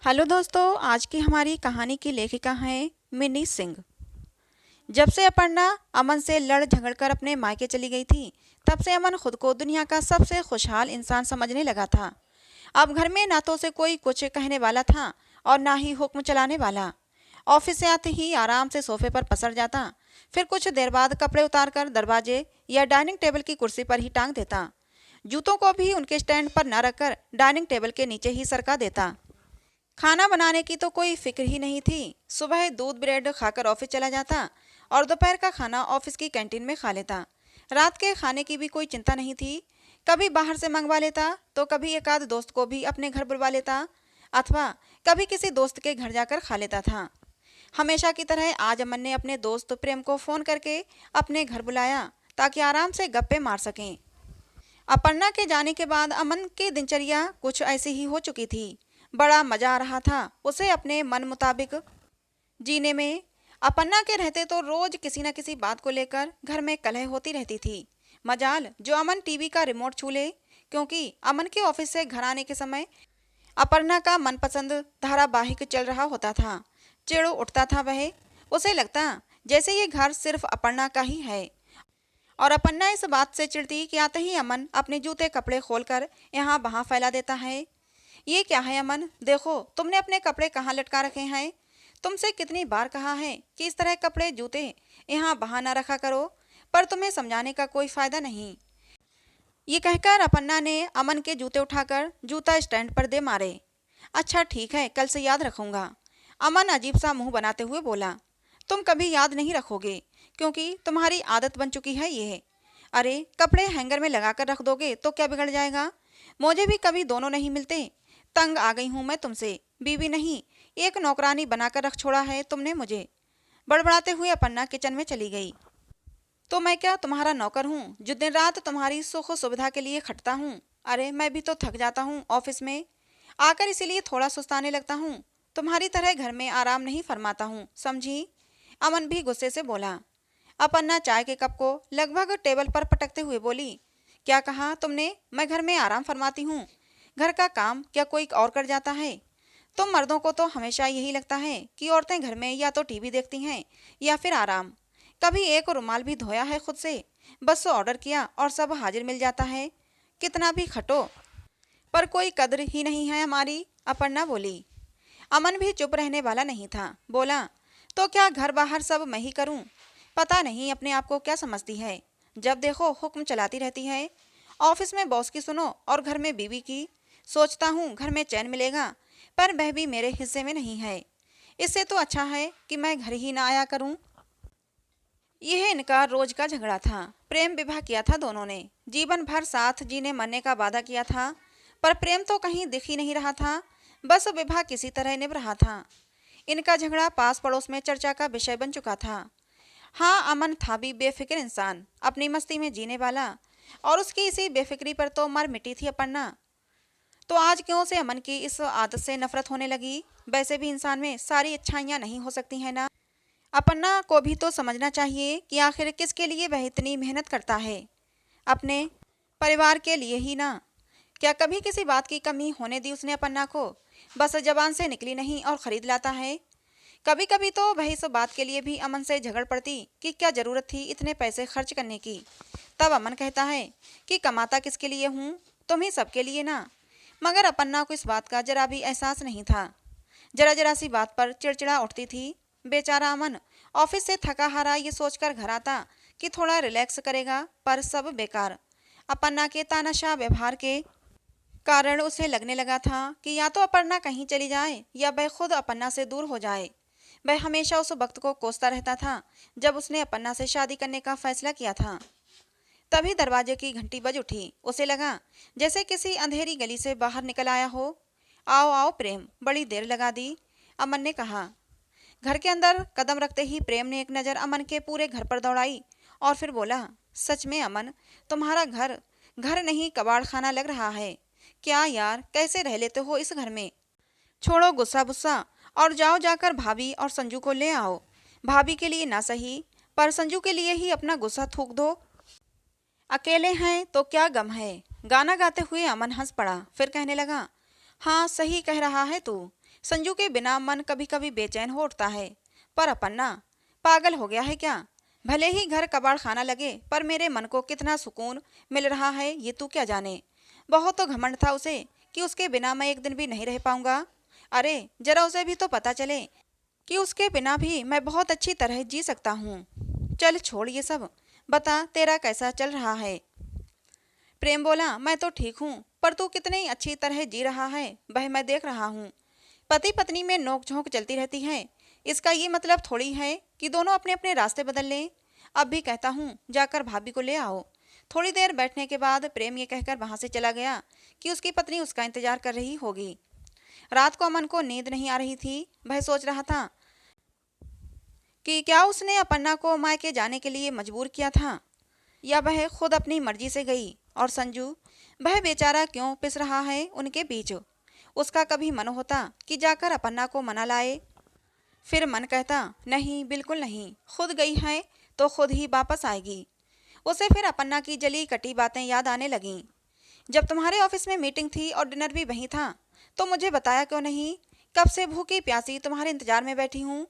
Hello दोस्तों, आज की हमारी कहानी की लेखिका हैं मिनी सिंह। जब से अपर्णा अमन से लड़ झगड़कर अपने मायके चली गई थी, तब से अमन खुद को दुनिया का सबसे खुशहाल इंसान समझने लगा था। अब घर में ना तो उसे कोई कुछ कहने वाला था और ना ही हुक्म चलाने वाला। ऑफिस से आते ही आराम से सोफे पर पसर जाता, फिर कुछ देर बाद कपड़े उतारकर दरवाजे या डाइनिंग टेबल की कुर्सी पर ही टांग देता। जूतों को भी उनके स्टैंड पर न रखकर डाइनिंग टेबल के नीचे ही सरका देता। खाना बनाने की तो कोई फिक्र ही नहीं थी। सुबह दूध ब्रेड खाकर ऑफिस चला जाता और दोपहर का खाना ऑफिस की कैंटीन में खा लेता। रात के खाने की भी कोई चिंता नहीं थी। कभी बाहर से मंगवा लेता तो कभी एक आध दोस्त को भी अपने घर बुलवा लेता, अथवा कभी किसी दोस्त के घर जाकर खा लेता था। हमेशा की तरह आज अमन ने अपने दोस्त प्रेम को फोन करके अपने घर बुलाया ताकि आराम से गप्पे मार सकें। अपर्णा के जाने के बाद अमन की दिनचर्या कुछ ऐसी ही हो चुकी थी। बड़ा मजा आ रहा था उसे अपने मन मुताबिक जीने में। अपर्णा के रहते तो रोज किसी न किसी बात को लेकर घर में कलह होती रहती थी। मजाल जो अमन टीवी का रिमोट छू ले, क्योंकि अमन के ऑफिस से घर आने के समय अपर्णा का मनपसंद धारावाहिक चल रहा होता था। चिड़ उठता था वह। उसे लगता जैसे ये घर सिर्फ अपर्णा का ही है, और अपर्णा इस बात से चिढ़ती कि आते ही अमन अपने जूते कपड़े खोलकर यहाँ वहाँ फैला देता है। ये क्या है अमन, देखो तुमने अपने कपड़े कहाँ लटका रखे हैं। तुमसे कितनी बार कहा है कि इस तरह कपड़े जूते यहाँ वहाँ ना रखा करो, पर तुम्हें समझाने का कोई फायदा नहीं। ये कहकर अपर्णा ने अमन के जूते उठाकर जूता स्टैंड पर दे मारे। अच्छा ठीक है, कल से याद रखूंगा। अमन अजीब सा मुंह बनाते हुए बोला। तुम कभी याद नहीं रखोगे, क्योंकि तुम्हारी आदत बन चुकी है ये। अरे कपड़े हैंगर में लगाकर रख दोगे तो क्या बिगड़ जाएगा। मुझे भी कभी दोनों नहीं मिलते। तंग आ गई हूं मैं तुमसे, बीवी नहीं एक नौकरानी बनाकर रख छोड़ा है तुमने मुझे। बड़बड़ाते हुए अपर्णा किचन में चली गई। तो मैं क्या तुम्हारा नौकर हूँ जो दिन रात तुम्हारी सुख सुविधा के लिए खटता हूँ। अरे मैं भी तो थक जाता हूँ ऑफिस में आकर, इसीलिए थोड़ा सुस्ताने लगता हूँ। तुम्हारी तरह घर में आराम नहीं फरमाता हूँ, समझी। अमन भी गुस्से से बोला। अपर्णा चाय के कप को लगभग टेबल पर पटकते हुए बोली। क्या कहा तुमने, मैं घर में आराम फरमाती हूँ। घर का काम क्या कोई और कर जाता है। तुम मर्दों को तो हमेशा यही लगता है कि औरतें घर में या तो टीवी देखती हैं या फिर आराम। कभी एक रुमाल भी धोया है खुद से, बस ऑर्डर किया और सब हाजिर मिल जाता है। कितना भी खटो पर कोई कदर ही नहीं है हमारी, अपर्णा बोली। अमन भी चुप रहने वाला नहीं था, बोला। तो क्या घर बाहर सब मैं ही करूं। पता नहीं अपने आप को क्या समझती है, जब देखो हुक्म चलाती रहती है। ऑफिस में बॉस की सुनो और घर में बीवी की। सोचता हूँ घर में चैन मिलेगा, पर वह भी मेरे हिस्से में नहीं है। इससे तो अच्छा है कि मैं घर ही ना आया करूँ। यह इनका रोज का झगड़ा था। प्रेम विवाह किया था दोनों ने, जीवन भर साथ जीने मरने का वादा किया था, पर प्रेम तो कहीं दिख ही नहीं रहा था। बस विवाह किसी तरह निभ रहा था। इनका झगड़ा पास पड़ोस में चर्चा का विषय बन चुका था। हाँ, अमन था भी बेफिक्र इंसान, अपनी मस्ती में जीने वाला, और उसकी इसी बेफिक्री पर तो मर मिटी थी अपर्णा। तो आज क्यों से अमन की इस आदत से नफरत होने लगी। वैसे भी इंसान में सारी अच्छाइयाँ नहीं हो सकती हैं ना। अपर्णा को भी तो समझना चाहिए कि आखिर किसके लिए वह इतनी मेहनत करता है। अपने परिवार के लिए ही ना। क्या कभी किसी बात की कमी होने दी उसने अपर्णा को। बस जबान से निकली नहीं और खरीद लाता है। कभी कभी तो वह इस बात के लिए भी अमन से झगड़ पड़ती कि क्या जरूरत थी इतने पैसे खर्च करने की। तब अमन कहता है कि कमाता किसके लिए हूँ, तुम ही सबके लिए ना। मगर अपर्णा को इस बात का जरा भी एहसास नहीं था। जरा जरा सी बात पर चिड़चिड़ा उठती थी। बेचारा अमन ऑफिस से थका हारा ये सोचकर घर आता कि थोड़ा रिलैक्स करेगा, पर सब बेकार। अपर्णा के तानाशाह व्यवहार के कारण उसे लगने लगा था कि या तो अपर्णा कहीं चली जाए या वह खुद अपर्णा से दूर हो जाए। वह हमेशा उस वक्त को कोसता रहता था जब उसने अपर्णा से शादी करने का फैसला किया था। तभी दरवाजे की घंटी बज उठी। उसे लगा जैसे किसी अंधेरी गली से बाहर निकल आया हो। आओ आओ प्रेम, बड़ी देर लगा दी, अमन ने कहा। घर के अंदर कदम रखते ही प्रेम ने एक नज़र अमन के पूरे घर पर दौड़ाई और फिर बोला। सच में अमन, तुम्हारा घर घर नहीं कबाड़ खाना लग रहा है। क्या यार, कैसे रह लेते हो इस घर में। छोड़ो गुस्सा गुस्सा और जाओ जाकर भाभी और संजू को ले आओ। भाभी के लिए ना सही, पर संजू के लिए ही अपना गुस्सा थूक दो। अकेले हैं तो क्या गम है। गाना गाते हुए अमन हंस पड़ा, फिर कहने लगा। हाँ सही कह रहा है तू। संजू के बिना मन कभी कभी बेचैन हो उठता है। पर अपन्ना पागल हो गया है क्या? भले ही घर कबाड़ खाना लगे, पर मेरे मन को कितना सुकून मिल रहा है ये तू क्या जाने। बहुत तो घमंड था उसे कि उसके बिना मैं एक दिन भी नहीं रह पाऊंगा। अरे जरा उसे भी तो पता चले कि उसके बिना भी मैं बहुत अच्छी तरह जी सकता हूँ। चल छोड़ ये सब, बता तेरा कैसा चल रहा है। प्रेम बोला, मैं तो ठीक हूँ, पर तू कितनी अच्छी तरह जी रहा है वह मैं देख रहा हूँ। पति पत्नी में नोक झोंक चलती रहती है, इसका ये मतलब थोड़ी है कि दोनों अपने अपने रास्ते बदल लें। अब भी कहता हूँ जाकर भाभी को ले आओ। थोड़ी देर बैठने के बाद प्रेम ये कहकर वहां से चला गया कि उसकी पत्नी उसका इंतजार कर रही होगी। रात को अमन को नींद नहीं आ रही थी। वह सोच रहा था कि क्या उसने अपर्णा को मायके जाने के लिए मजबूर किया था, या वह खुद अपनी मर्जी से गई। और संजू, वह बेचारा क्यों पिस रहा है उनके बीच। उसका कभी मन होता कि जाकर अपर्णा को मना लाए, फिर मन कहता नहीं, बिल्कुल नहीं, खुद गई है तो खुद ही वापस आएगी। उसे फिर अपर्णा की जली कटी बातें याद आने लगीं। जब तुम्हारे ऑफिस में मीटिंग थी और डिनर भी वहीं था, तो मुझे बताया क्यों नहीं? कब से भूखी प्यासी तुम्हारे इंतजार में बैठी हूँ,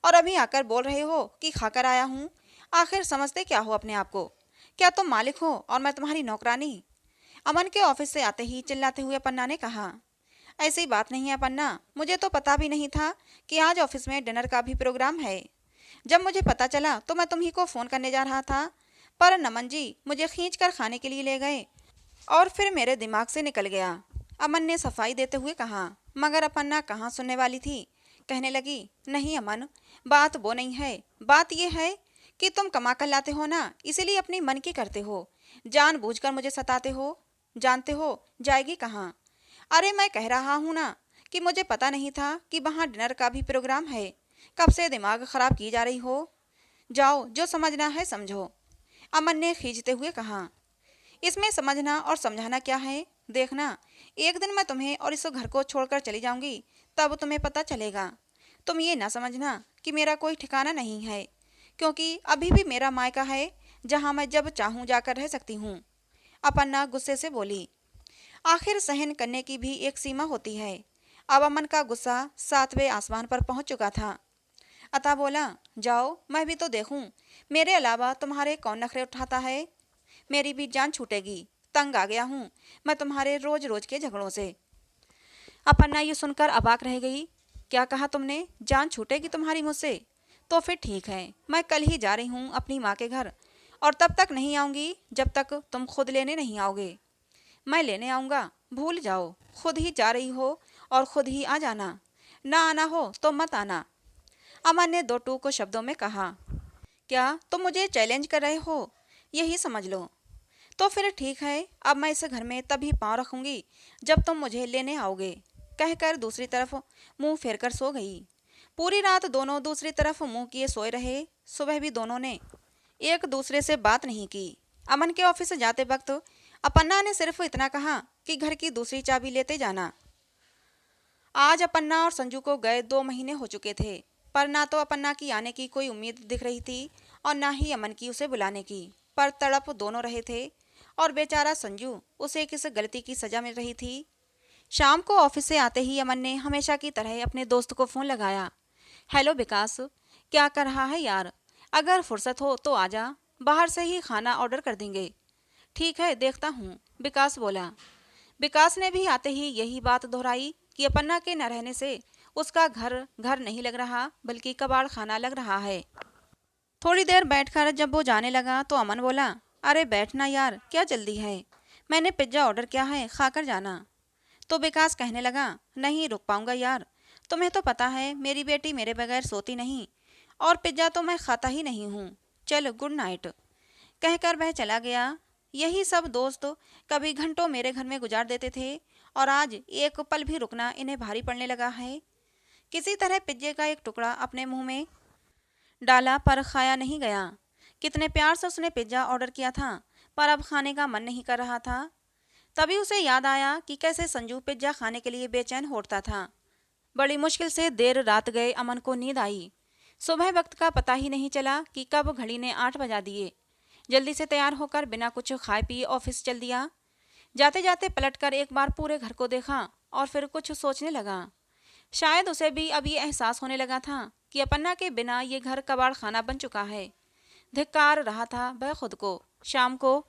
और अभी आकर बोल रहे हो कि खाकर आया हूँ। आखिर समझते क्या हो अपने आप को? क्या तुम मालिक हो और मैं तुम्हारी नौकरानी? अमन के ऑफिस से आते ही चिल्लाते हुए पन्ना ने कहा, ऐसी बात नहीं है पन्ना, मुझे तो पता भी नहीं था कि आज ऑफिस में डिनर का भी प्रोग्राम है। जब मुझे पता चला तो मैं तुम्ही को फ़ोन करने जा रहा था, पर नमन जी मुझे खींच कर खाने के लिए ले गए और फिर मेरे दिमाग से निकल गया। अमन ने सफाई देते हुए कहा। मगर अपन्ना कहाँ सुनने वाली थी। कहने लगी, नहीं अमन, बात वो नहीं है, बात यह है कि तुम कमा कर लाते हो ना, इसीलिए अपनी मन की करते हो, जानबूझकर मुझे सताते हो। जानते हो जाएगी कहाँ? अरे मैं कह रहा हूँ ना कि मुझे पता नहीं था कि वहाँ डिनर का भी प्रोग्राम है। कब से दिमाग खराब की जा रही हो। जाओ, जो समझना है समझो। अमन ने खींचते हुए कहा। इसमें समझना और समझाना क्या है? देखना, एक दिन मैं तुम्हें और इस घर को छोड़कर चली जाऊंगी, तब तुम्हें पता चलेगा। तुम ये ना समझना कि मेरा कोई ठिकाना नहीं है, क्योंकि अभी भी मेरा मायका है जहाँ मैं जब चाहूँ जाकर रह सकती हूँ। अपन्ना गुस्से से बोली। आखिर सहन करने की भी एक सीमा होती है। अब अमन का गुस्सा 7वें आसमान पर पहुंच चुका था। अतः बोला, जाओ, मैं भी तो देखूं, मेरे अलावा तुम्हारे कौन नखरे उठाता है। मेरी भी जान छूटेगी। तंग आ गया हूँ मैं तुम्हारे रोज रोज के झगड़ों से। अपन्ना ये सुनकर अबाक रह गई। क्या कहा तुमने? जान छूटेगी तुम्हारी मुझसे? तो फिर ठीक है, मैं कल ही जा रही हूँ अपनी माँ के घर, और तब तक नहीं आऊँगी जब तक तुम खुद लेने नहीं आओगे। मैं लेने आऊँगा, भूल जाओ, खुद ही जा रही हो और खुद ही आ जाना। ना आना हो तो मत आना। अमन ने दो टूक शब्दों में कहा। क्या तुम मुझे चैलेंज कर रहे हो? यही समझ लो। तो फिर ठीक है, अब मैं इस घर में तभी पाँव रखूंगी जब तुम मुझे लेने आओगे, कहकर दूसरी तरफ मुंह फेरकर सो गई। पूरी रात दोनों दूसरी तरफ मुंह किए सोए रहे। सुबह भी दोनों ने एक दूसरे से बात नहीं की। अमन के ऑफिस जाते वक्त अपन्ना ने सिर्फ इतना कहा कि घर की दूसरी चाबी लेते जाना। आज अपन्ना और संजू को गए 2 महीने हो चुके थे, पर ना तो अपन्ना की आने की कोई उम्मीद दिख रही थी और ना ही अमन की उसे बुलाने की। पर तड़प दोनों रहे थे, और बेचारा संजू, उसे किस गलती की सजा मिल रही थी। शाम को ऑफिस से आते ही अमन ने हमेशा की तरह अपने दोस्त को फ़ोन लगाया। हेलो विकास, क्या कर रहा है यार? अगर फुर्सत हो तो आजा, बाहर से ही खाना ऑर्डर कर देंगे। ठीक है, देखता हूँ, विकास बोला। विकास ने भी आते ही यही बात दोहराई कि अपन्ना के न रहने से उसका घर घर नहीं लग रहा, बल्कि कबाड़ खाना लग रहा है। थोड़ी देर बैठकर जब वो जाने लगा तो अमन बोला, अरे बैठना यार, क्या जल्दी है, मैंने पिज्ज़ा ऑर्डर किया है, खाकर जाना। तो विकास कहने लगा, नहीं रुक पाऊंगा यार, तुम्हें तो पता है मेरी बेटी मेरे बगैर सोती नहीं, और पिज्ज़ा तो मैं खाता ही नहीं हूँ। चल गुड नाइट, कहकर वह चला गया। यही सब दोस्त कभी घंटों मेरे घर में गुजार देते थे, और आज एक पल भी रुकना इन्हें भारी पड़ने लगा है। किसी तरह पिज्जे का एक टुकड़ा अपने मुंह में डाला, पर खाया नहीं गया। कितने प्यार से उसने पिज्ज़ा ऑर्डर किया था, पर अब खाने का मन नहीं कर रहा था। तभी उसे याद आया कि कैसे संजू पिज्ज़ा खाने के लिए बेचैन होता था। बड़ी मुश्किल से देर रात गए अमन को नींद आई। सुबह वक्त का पता ही नहीं चला कि कब घड़ी ने 8 बजा दिए। जल्दी से तैयार होकर बिना कुछ खाए पिए ऑफिस चल दिया। जाते जाते पलटकर एक बार पूरे घर को देखा और फिर कुछ सोचने लगा। शायद उसे भी अब ये एहसास होने लगा था कि अपन्ना के बिना ये घर कबाड़ खाना बन चुका है। धिक्कार रहा था वह खुद को। शाम को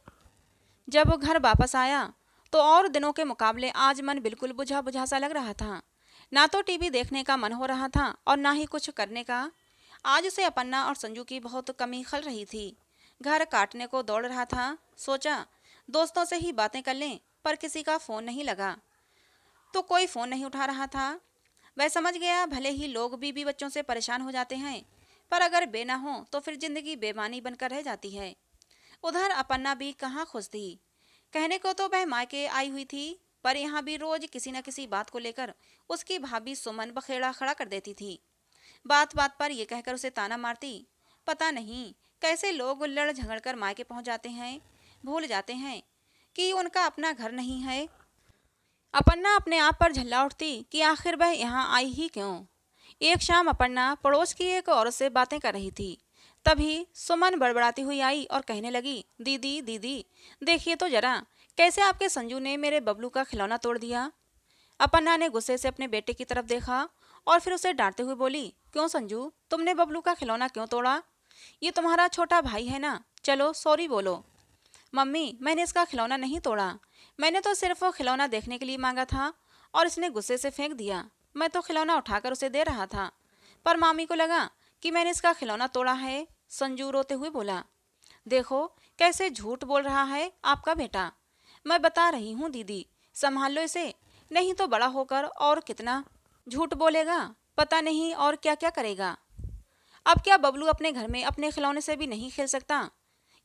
जब वो घर वापस आया तो और दिनों के मुकाबले आज मन बिल्कुल बुझा बुझा सा लग रहा था। ना तो टीवी देखने का मन हो रहा था और ना ही कुछ करने का। आज उसे अपन्ना और संजू की बहुत कमी खल रही थी। घर काटने को दौड़ रहा था। सोचा दोस्तों से ही बातें कर लें, पर किसी का फोन नहीं लगा तो कोई फोन नहीं उठा रहा था। वह समझ गया भले ही लोग बीवी बच्चों से परेशान हो जाते हैं, पर अगर बे ना हो तो फिर जिंदगी बेमानी बनकर रह जाती है। उधर अपन्ना भी कहाँ खुश थी। कहने को तो वह मायके आई हुई थी, पर यहाँ भी रोज किसी न किसी बात को लेकर उसकी भाभी सुमन बखेड़ा खड़ा कर देती थी। बात बात पर यह कहकर उसे ताना मारती। पता नहीं कैसे लोग लड़ झगड़ कर मायके पहुंच जाते हैं, भूल जाते हैं कि उनका अपना घर नहीं है। अपन्ना अपने आप पर झल्ला उठती कि आखिर वह यहाँ आई ही क्यों। एक शाम अपन्ना पड़ोस की एक औरत से बातें कर रही थी। तभी सुमन बड़बड़ाती हुई आई और कहने लगी, दीदी दीदी देखिए तो जरा, कैसे आपके संजू ने मेरे बबलू का खिलौना तोड़ दिया। अपन्ना ने गुस्से से अपने बेटे की तरफ देखा और फिर उसे डांटते हुए बोली, क्यों संजू, तुमने बबलू का खिलौना क्यों तोड़ा? ये तुम्हारा छोटा भाई है ना, चलो सॉरी बोलो। मम्मी मैंने इसका खिलौना नहीं तोड़ा, मैंने तो सिर्फ वो खिलौना देखने के लिए मांगा था और इसने गुस्से से फेंक दिया। मैं तो खिलौना उठाकर उसे दे रहा था, पर मामी को लगा कि मैंने इसका खिलौना तोड़ा है। संजू रोते हुए बोला, देखो कैसे झूठ बोल रहा है आपका बेटा। मैं बता रही हूँ दीदी, संभाल लो इसे, नहीं तो बड़ा होकर और कितना झूठ बोलेगा, पता नहीं और क्या क्या करेगा। अब क्या बबलू अपने घर में अपने खिलौने से भी नहीं खेल सकता?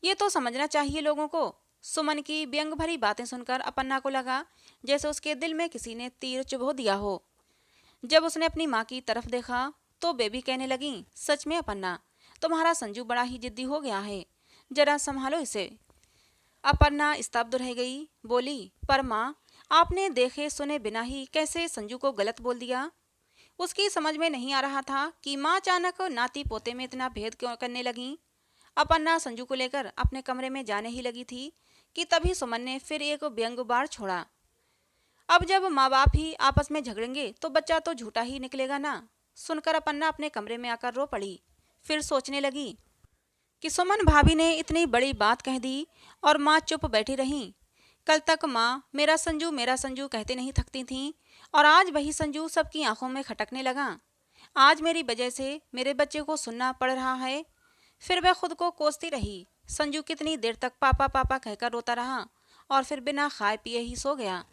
ये तो समझना चाहिए लोगों को। सुमन की व्यंग भरी बातें सुनकर अपन्ना को लगा जैसे उसके दिल में किसी ने तीर चुभो दिया हो। जब उसने अपनी माँ की तरफ देखा तो बेबी कहने लगी, सच में अपन्ना, तुम्हारा संजू बड़ा ही जिद्दी हो गया है, जरा संभालो इसे। अपन्ना स्तब्ध रह गई, बोली, पर माँ आपने देखे सुने बिना ही कैसे संजू को गलत बोल दिया? उसकी समझ में नहीं आ रहा था कि माँ अचानक नाती पोते में इतना भेद क्यों करने लगी। अपन्ना संजू को लेकर अपने कमरे में जाने ही लगी थी कि तभी सुमन ने फिर एक व्यंग बार छोड़ा। अब जब माँ बाप ही आपस में झगड़ेंगे तो बच्चा तो झूठा ही निकलेगा ना। सुनकर अपन्ना अपने कमरे में आकर रो पड़ी। फिर सोचने लगी कि सुमन भाभी ने इतनी बड़ी बात कह दी और माँ चुप बैठी रही। कल तक माँ मेरा संजू कहते नहीं थकती थीं और आज वही संजू सबकी आंखों में खटकने लगा। आज मेरी वजह से मेरे बच्चे को सुनना पड़ रहा है। फिर वह खुद को कोसती रही। संजू कितनी देर तक पापा पापा कहकर रोता रहा और फिर बिना खाए पिए ही सो गया।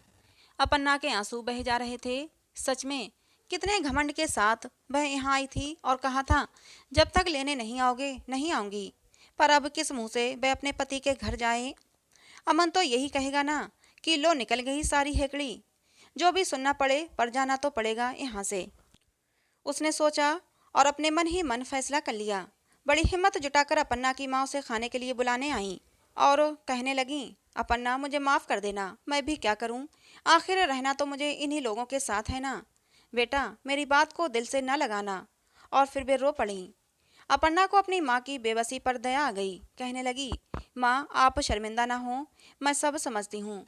अपन्ना के आंसू बह जा रहे थे। सच में कितने घमंड के साथ वह यहाँ आई थी और कहा था, जब तक लेने नहीं आओगे नहीं आऊंगी। पर अब किस मुंह से वह अपने पति के घर जाए? अमन तो यही कहेगा ना कि लो निकल गई सारी हेकड़ी। जो भी सुनना पड़े पर जाना तो पड़ेगा यहाँ से, उसने सोचा और अपने मन ही मन फैसला कर लिया। बड़ी हिम्मत जुटाकर अपन्ना की माँ उसे खाने के लिए बुलाने आई और कहने लगी, अपन्ना मुझे माफ़ कर देना, मैं भी क्या करूँ, आखिर रहना तो मुझे इन्हीं लोगों के साथ है ना। बेटा मेरी बात को दिल से न लगाना। और फिर वे रो पड़ी। अपन्ना को अपनी माँ की बेबसी पर दया आ गई। कहने लगी, माँ आप शर्मिंदा ना हो, मैं सब समझती हूँ,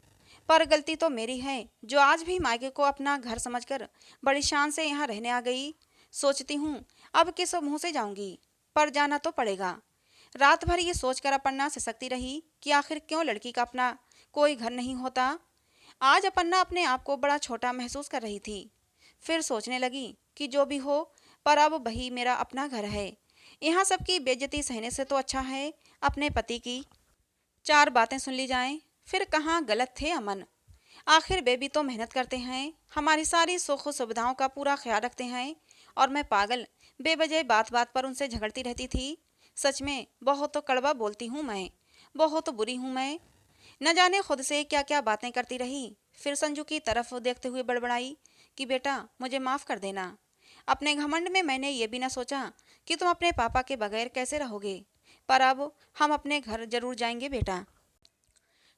पर गलती तो मेरी है जो आज भी मायके को अपना घर समझकर बड़ी शान से यहाँ रहने आ गई। सोचती हूँ अब किस मुँह से जाऊँगी, पर जाना तो पड़ेगा। रात भर ये सोचकर अपन्ना सिसकती रही कि आखिर क्यों लड़की का अपना कोई घर नहीं होता। आज अपन्ना अपने आप को बड़ा छोटा महसूस कर रही थी। फिर सोचने लगी कि जो भी हो, पर अब वही मेरा अपना घर है। यहाँ सबकी बेइज्जती सहने से तो अच्छा है अपने पति की चार बातें सुन ली जाएं। फिर कहाँ गलत थे अमन। आखिर बेबी तो मेहनत करते हैं, हमारी सारी सुख सुविधाओं का पूरा ख्याल रखते हैं, और मैं पागल बेवजह बात बात पर उनसे झगड़ती रहती थी। सच में बहुत तो कड़वा बोलती हूँ मैं, बहुत बुरी हूँ मैं। न जाने खुद से क्या क्या बातें करती रही। फिर संजू की तरफ देखते हुए बड़बड़ाई कि बेटा मुझे माफ़ कर देना। अपने घमंड में मैंने ये भी ना सोचा कि तुम अपने पापा के बगैर कैसे रहोगे, पर अब हम अपने घर जरूर जाएंगे बेटा।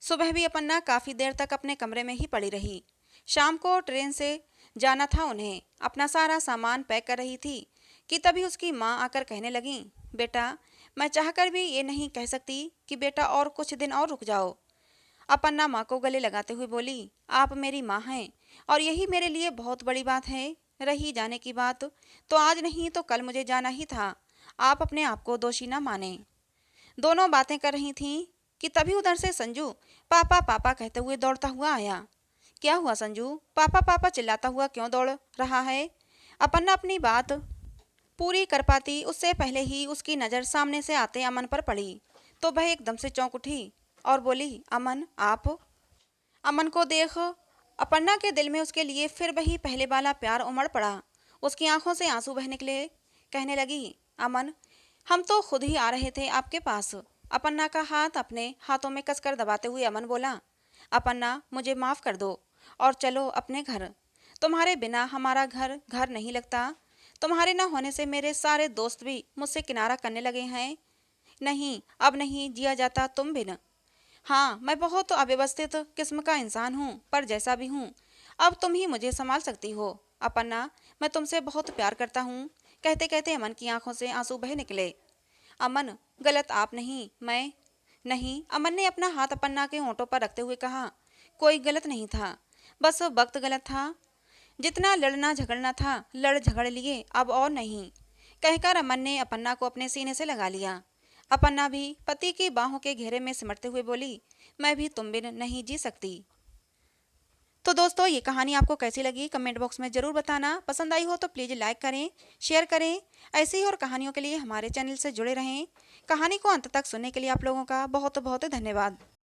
सुबह भी अपन्ना काफ़ी देर तक अपने कमरे में ही पड़ी रही। शाम को ट्रेन से जाना था उन्हें। अपना सारा सामान पैक कर रही थी कि तभी उसकी माँ आकर कहने लगी, बेटा मैं चाहकर भी ये नहीं कह सकती कि बेटा और कुछ दिन और रुक जाओ। अपन्ना माँ को गले लगाते हुए बोली, आप मेरी माँ हैं और यही मेरे लिए बहुत बड़ी बात है रही जाने की बात, तो आज नहीं तो कल मुझे जाना ही था। आप अपने आप को दोषी न माने। दोनों बातें कर रही थीं कि तभी उधर से संजू पापा पापा कहते हुए दौड़ता हुआ आया। क्या हुआ संजू, पापा पापा चिल्लाता हुआ क्यों दौड़ रहा है? अपन्ना अपनी बात पूरी कर पाती उससे पहले ही उसकी नज़र सामने से आते अमन पर पड़ी, तो वह एकदम से चौंक उठी और बोली, अमन आप? अमन को देख अपन्ना के दिल में उसके लिए फिर वही पहले वाला प्यार उमड़ पड़ा। उसकी आंखों से आंसू बह निकले। कहने लगी, अमन हम तो खुद ही आ रहे थे आपके पास। अपन्ना का हाथ अपने हाथों में कसकर दबाते हुए अमन बोला, अपन्ना मुझे माफ़ कर दो और चलो अपने घर। तुम्हारे बिना हमारा घर घर नहीं लगता। तुम्हारे न होने से मेरे सारे दोस्त भी मुझसे किनारा करने लगे हैं। नहीं, अब नहीं जिया जाता तुम बिन। हाँ, मैं बहुत अव्यवस्थित किस्म का इंसान हूँ, पर जैसा भी हूँ अब तुम ही मुझे संभाल सकती हो। अपन्ना मैं तुमसे बहुत प्यार करता हूँ। कहते कहते अमन की आंखों से आंसू बह निकले। अमन गलत आप नहीं, मैं। नहीं, अमन ने अपना हाथ अपन्ना के होंठों पर रखते हुए कहा, कोई गलत नहीं था, बस वक्त गलत था। जितना लड़ना झगड़ना था लड़ झगड़ लिए, अब और नहीं। कहकर अमन ने अपन्ना को अपने सीने से लगा लिया। अपन्ना भी पति की बाहों के घेरे में सिमटते हुए बोली, मैं भी तुम बिन नहीं जी सकती। तो दोस्तों, ये कहानी आपको कैसी लगी कमेंट बॉक्स में ज़रूर बताना। पसंद आई हो तो प्लीज़ लाइक करें, शेयर करें। ऐसी ही और कहानियों के लिए हमारे चैनल से जुड़े रहें। कहानी को अंत तक सुनने के लिए आप लोगों का बहुत बहुत धन्यवाद।